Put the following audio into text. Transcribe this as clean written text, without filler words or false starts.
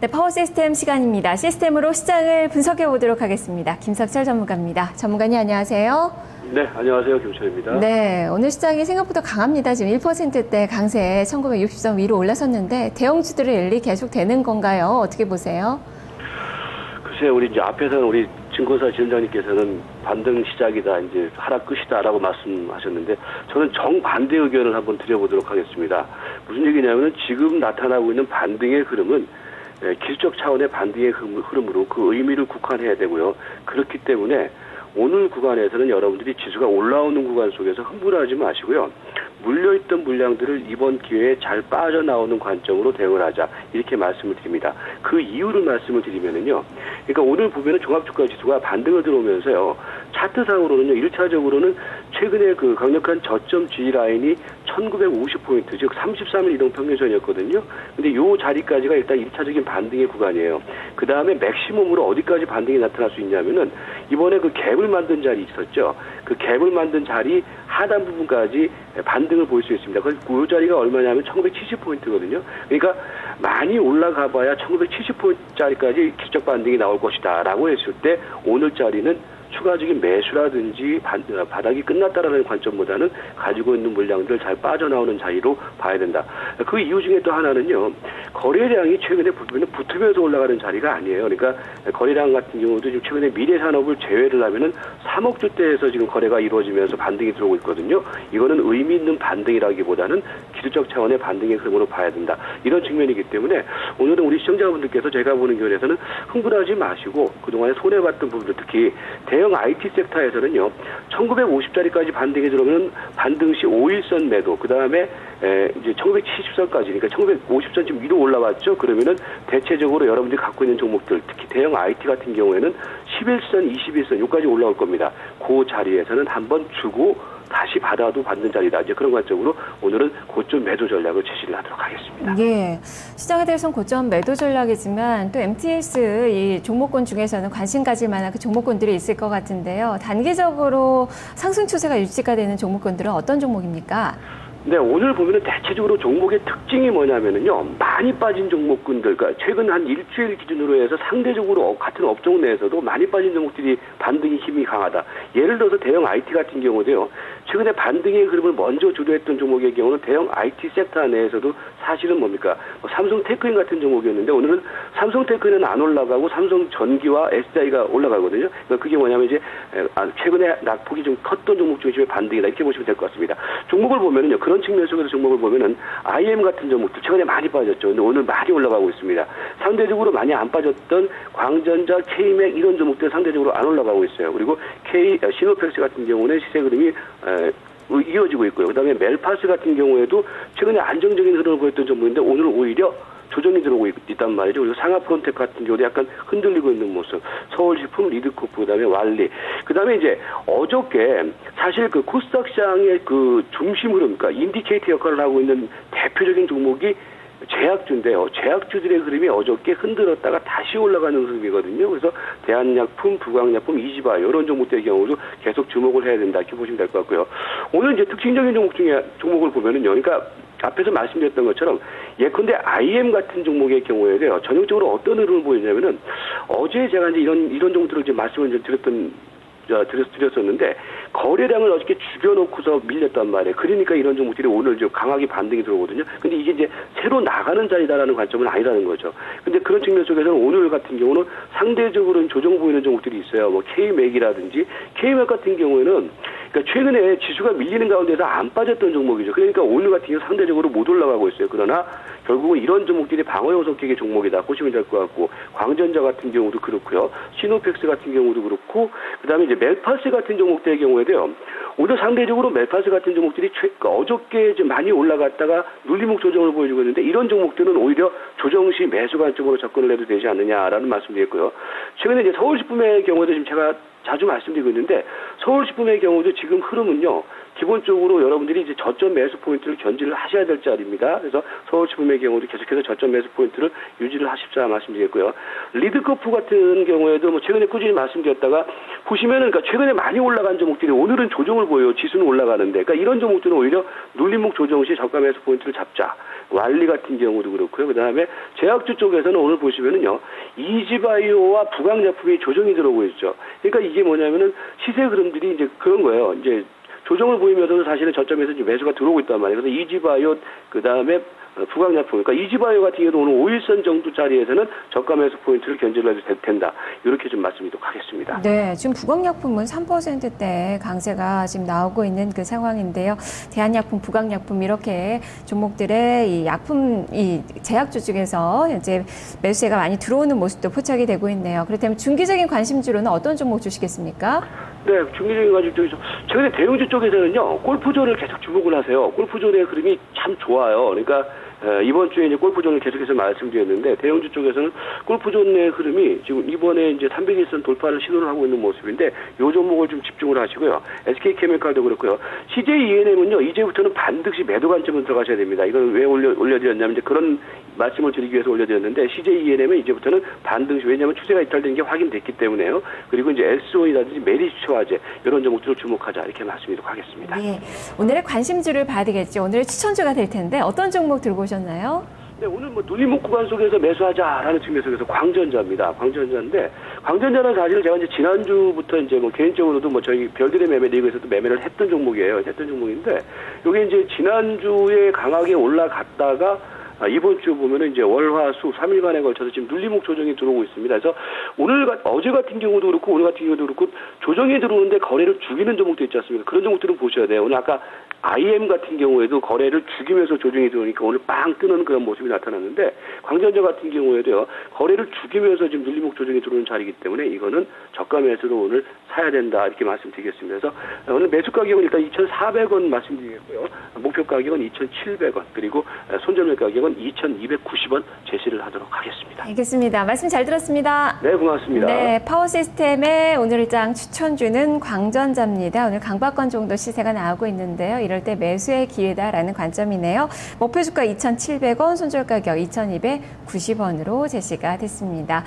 네, 파워 시스템 시간입니다. 시스템으로 시장을 분석해 보도록 하겠습니다. 김석철 전문가입니다. 전문가님 안녕하세요. 네, 안녕하세요. 김철입니다. 네, 오늘 시장이 생각보다 강합니다. 지금 1%대 강세에 1960선 위로 올라섰는데 대형주들의 랠리 계속 되는 건가요? 어떻게 보세요? 글쎄요, 우리 이제 앞에서는 우리 증권사 지점장님께서는 반등 시작이다, 이제 하락 끝이다라고 말씀하셨는데 저는 정반대 의견을 한번 드려보도록 하겠습니다. 무슨 얘기냐면은 지금 나타나고 있는 반등의 흐름은 기술적 차원의 반등의 흐름으로 그 의미를 국한해야 되고요. 그렇기 때문에 오늘 구간에서는 여러분들이 지수가 올라오는 구간 속에서 흥분하지 마시고요. 물려있던 물량들을 이번 기회에 잘 빠져나오는 관점으로 대응을 하자, 이렇게 말씀을 드립니다. 그 이유를 말씀을 드리면은요. 그러니까 오늘 보면은 종합주가 지수가 반등을 들어오면서요. 차트상으로는요. 1차적으로는 최근에 그 강력한 저점 지지 라인이 1950포인트, 즉 33일 이동 평균선이었거든요. 근데 요 자리까지가 일단 1차적인 반등의 구간이에요. 그 다음에 맥시멈으로 어디까지 반등이 나타날 수 있냐면은 이번에 그 갭을 만든 자리 있었죠. 그 갭을 만든 자리 하단 부분까지 반등을 볼 수 있습니다. 그 자리가 얼마냐면 1970포인트거든요. 그러니까 많이 올라가 봐야 1970포인트짜리까지 기술적 반등이 나올 것이다 라고 했을 때 오늘 자리는 추가적인 매수라든지 바닥이 끝났다라는 관점보다는 가지고 있는 물량들 잘 빠져나오는 자리로 봐야 된다. 그 이유 중에 또 하나는요. 거래량이 최근에 보면 붙으면서 올라가는 자리가 아니에요. 그러니까 거래량 같은 경우도 지금 최근에 미래산업을 제외를 하면은 3억 주대에서 지금 거래가 이루어지면서 반등이 들어오고 있거든요. 이거는 의미 있는 반등이라기보다는 기술적 차원의 반등의 흐름으로 봐야 된다. 이런 측면이기 때문에 오늘은 우리 시청자분들께서 제가 보는 견해에서는 흥분하지 마시고 그동안에 손해봤던 부분들, 특히 대형 IT 섹터에서는요, 1950짜리까지 반등이 들어오면 반등 시 5일선 매도, 그 다음에 이제 1970선까지, 그러니까 1950선 지금 위로 올라왔죠. 그러면은 대체적으로 여러분들이 갖고 있는 종목들, 특히 대형 IT 같은 경우에는 11선, 21선, 여기까지 올라올 겁니다. 그 자리에서는 한번 주고 다시 받아도 받는 자리다. 이제 그런 관점으로 오늘은 고점 매도 전략을 제시를 하도록 하겠습니다. 예, 시장에 대해서는 고점 매도 전략이지만 또 MTS 이 종목군 중에서는 관심 가질 만한 그 종목군들이 있을 것 같은데요. 단기적으로 상승 추세가 유지가 되는 종목군들은 어떤 종목입니까? 네, 오늘 보면은 대체적으로 종목의 특징이 뭐냐면은요, 많이 빠진 종목군들, 그러니까 최근 한 일주일 기준으로 해서 상대적으로 같은 업종 내에서도 많이 빠진 종목들이 반등이 힘이 강하다. 예를 들어서 대형 IT 같은 경우도요, 최근에 반등의 흐름을 먼저 주도했던 종목의 경우는 대형 IT 섹터 내에서도 사실은 뭡니까? 삼성 테크인 같은 종목이었는데 오늘은 삼성 테크인은 안 올라가고 삼성 전기와 SDI가 올라가거든요. 그러니까 그게 뭐냐면 이제 최근에 낙폭이 좀 컸던 종목 중심의 반등이다, 이렇게 보시면 될 것 같습니다. 종목을 보면은요, 그런 측면 속에서 종목을 보면은 IM 같은 종목들 최근에 많이 빠졌죠. 근데 오늘 많이 올라가고 있습니다. 상대적으로 많이 안 빠졌던 광전자, K맥 이런 종목들 상대적으로 안 올라가고 있어요. 그리고 시노펙스 같은 경우는 시세 흐름이 이어지고 있고요. 그다음에 멜파스 같은 경우에도 최근에 안정적인 흐름을 보였던 종목인데 오늘 오히려 조정이 들어오고 있단 말이죠. 그리고 상하프론텍 같은 경우도 약간 흔들리고 있는 모습. 서울식품, 리드코프, 그다음에 왈리. 그다음에 이제 어저께 사실 그 코스닥 시장의 그 중심 흐름, 그러니까 인디케이터 역할을 하고 있는 대표적인 종목이 제약주인데요. 제약주들의 흐름이 어저께 흔들었다가 다시 올라가는 흐름이거든요. 그래서 대한약품, 부강약품, 이지바이오 이런 종목들의 경우도 계속 주목을 해야 된다, 이렇게 보시면 될 것 같고요. 오늘 이제 특징적인 종목을 보면은요. 그러니까 앞에서 말씀드렸던 것처럼 예컨대 IM 같은 종목의 경우에도요. 전형적으로 어떤 흐름을 보이냐면은 어제 제가 이제 이런 종목들을 이제 말씀을 이제 드렸었는데 거래량을 어저께 죽여놓고서 밀렸단 말이에요. 그러니까 이런 종목들이 오늘 좀 강하게 반등이 들어오거든요. 근데 이게 이제 새로 나가는 자리다라는 관점은 아니라는 거죠. 근데 그런 측면 속에서는 오늘 같은 경우는 상대적으로 조정 보이는 종목들이 있어요. 뭐 K맥이라든지 K맥 같은 경우에는 그러니까 최근에 지수가 밀리는 가운데서 안 빠졌던 종목이죠. 그러니까 오늘 같은 경우 상대적으로 못 올라가고 있어요. 그러나 결국은 이런 종목들이 방어요소격의 종목이다 보시면 될 것 같고, 광전자 같은 경우도 그렇고요. 시노펙스 같은 경우도 그렇고, 그다음에 이제 멜파스 같은 종목들의 경우에도요. 오늘 상대적으로 멜파스 같은 종목들이 어저께 좀 많이 올라갔다가 눌림목 조정을 보여주고 있는데 이런 종목들은 오히려 조정 시 매수 관점으로 접근을 해도 되지 않느냐라는 말씀드렸고요. 최근에 이제 서울식품의 경우도 지금 제가 자주 말씀드리고 있는데 서울식품의 경우도 지금 흐름은요. 기본적으로 여러분들이 이제 저점 매수 포인트를 견지를 하셔야 될 자리입니다. 그래서 서울식품의 경우도 계속해서 저점 매수 포인트를 유지를 하십사 말씀드렸고요. 리드코프 같은 경우에도 뭐 최근에 꾸준히 말씀드렸다가 보시면은 그러니까 최근에 많이 올라간 종목들이 오늘은 조정을 보여요. 지수는 올라가는데. 그러니까 이런 종목들은 오히려 눌림목 조정 시 저가 매수 포인트를 잡자. 완리 같은 경우도 그렇고요. 그다음에 제약주 쪽에서는 오늘 보시면은요. 이지바이오와 부강약품이 조정이 들어오고 있죠. 그러니까 이게 뭐냐면은 시세 흐름들이 이제 그런 거예요. 이제 조정을 보이면서도 사실은 저점에서 이제 매수가 들어오고 있단 말이에요. 그래서 이지바이오 그다음에 부강약품, 그러니까 이지바이오 같은 경우도 오늘 5일선 정도 자리에서는 저가 매수 포인트를 견제를 해도 된다. 이렇게 좀 말씀드리도록 하겠습니다. 네, 지금 부강약품은 3%대 강세가 지금 나오고 있는 그 상황인데요. 대한약품, 부강약품 이렇게 종목들의 이 약품, 이 제약주 쪽에서 현재 매수세가 많이 들어오는 모습도 포착이 되고 있네요. 그렇다면 중기적인 관심주로는 어떤 종목 주시겠습니까? 네, 중기적인 관심 쪽에서 최근에 대형주 쪽에서는요 골프존을 계속 주목을 하세요. 골프존의 흐름이 참 좋아요. 그러니까 이번 주에 이제 골프존을 계속해서 말씀드렸는데 대형주 쪽에서는 골프존의 흐름이 지금 이번에 이제 300일선 돌파를 시도를 하고 있는 모습인데 요 종목을 좀 집중을 하시고요. SK케미칼도 그렇고요. CJENM은요 이제부터는 반드시 매도 관점으로 들어가셔야 됩니다. 이걸 왜 올려드렸냐면 이제 그런 말씀을 드리기 위해서 올려드렸는데 CJENM은 이제부터는 반드시 왜냐하면 추세가 이탈된 게 확인됐기 때문에요. 그리고 이제 SO이라든지 메리츠화재 이런 종목들을 주목하자 이렇게 말씀드리도록 하겠습니다. 네, 오늘의 관심주를 봐야 되겠죠. 오늘의 추천주가 될 텐데 어떤 종목 들고 오셨나요? 네, 오늘 뭐 눌림목 구간 속에서 매수하자라는 측면 속에서 광전자입니다. 광전자인데 광전자는 사실 제가 이제 지난주부터 이제 뭐 개인적으로도 뭐 저희 별들의 매매 리그에서도 매매를 했던 종목이에요. 했던 종목인데 이게 이제 지난주에 강하게 올라갔다가 이번 주 보면은 이제 월화수 3일간에 걸쳐서 지금 눌림목 조정이 들어오고 있습니다. 그래서 어제 같은 경우도 그렇고 오늘 같은 경우도 그렇고 조정이 들어오는데 거래를 죽이는 종목도 있지 않습니까? 그런 종목들은 보셔야 돼요. 오늘 아까 IM 같은 경우에도 거래를 죽이면서 조정이 들어오니까 오늘 빵 뜨는 그런 모습이 나타났는데 광전자 같은 경우에도요 거래를 죽이면서 지금 눌림목 조정이 들어오는 자리이기 때문에 이거는 저가 매수로 오늘 사야 된다 이렇게 말씀드리겠습니다. 그래서 오늘 매수 가격은 일단 2,400원 말씀드리겠고요. 목표 가격은 2,700원 그리고 손절매 가격은 2,290원 제시를 하도록 하겠습니다. 알겠습니다. 말씀 잘 들었습니다. 네, 고맙습니다. 네, 파워시스템의 오늘장 추천주는 광전자입니다. 오늘 강박권 정도 시세가 나오고 있는데요. 이럴 때 매수의 기회다라는 관점이네요. 목표 주가 2,700원, 손절 가격 2,290원으로 제시가 됐습니다.